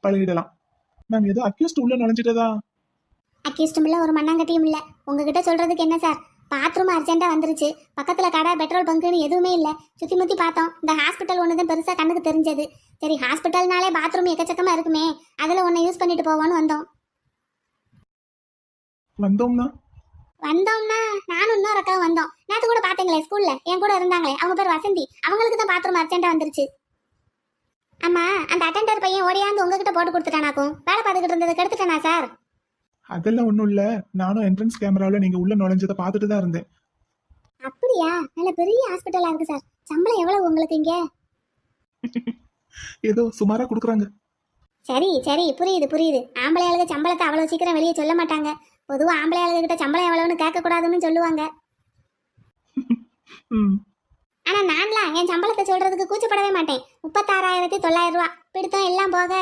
பழகிடலாம். Ma'am ஏதோ accused உள்ள நுழைஞ்சிட்டதா? அக்யூஸ்டும் இல்லை ஒரு மண்ணாங்கட்டியும் இல்லை. உங்ககிட்ட சொல்றதுக்கு என்ன சார், பாத்ரூம் அர்ஜென்ட்டாக வந்துருச்சு. பக்கத்தில் கடை பெட்ரோல் பங்க்குன்னு எதுவுமே இல்லை. சுற்றி முற்றி பார்த்தோம். இந்த ஹாஸ்பிட்டல் ஒன்று தான் பெருசாக கண்ணுக்கு தெரிஞ்சது. சரி ஹாஸ்பிட்டல்னாலே பாத்ரூம் எக்கச்சக்கமாக இருக்குமே, அதில் ஒன்று யூஸ் பண்ணிட்டு போவோன்னு வந்தோம். வந்தோம்னா வந்தோம்னா நானும் இன்னொரு அக்காவும் வந்தோம். நேற்று கூட பார்த்தீங்களே ஸ்கூல்ல என் கூட இருந்தாங்களே, அவங்க பேர் வசந்தி. அவங்களுக்கு தான் பாத்ரூம் அர்ஜென்ட்டாக வந்துருச்சு. ஆமா, அந்த அட்டெண்டர் பையன் ஓடியாந்து உங்ககிட்ட போட்டு கொடுத்துட்டானாக்கும். வேலை பார்த்துக்கிட்டு இருந்ததை கெடுத்துட்டானா சார்? அதெல்லாம் ஒண்ணும் இல்ல. நானும் என்ட்ரன்ஸ் கேமராவில் நீங்க உள்ள நுழைஞ்சதை பார்த்துட்டு தான் இருந்தேன். அப்படியா? நல்ல பெரிய ஹாஸ்பிட்டலா இருக்கு சார். சம்பளம் எவ்வளவு உங்களுக்கு இங்க? ஏதோ சுமாரா கொடுக்குறாங்க. சரி சரி, புரியுது புரியுது. ஆம்பளை ஆளுங்க சம்பளத்தை அவ்வளவு சீக்கிரம் வெளியே சொல்ல மாட்டாங்க. பொதுவா ஆம்பளை ஆளுங்க கிட்ட சம்பளம் எவ்வளவுன்னு கேட்க கூடாதுன்னு சொல்லுவாங்க. ம். ஆனா நான்லாம் என் சம்பளத்தை சொல்றதுக்கு கூச்சப்படவே மாட்டேன். 36,900 ரூபா பிடித்தம் எல்லாம் போக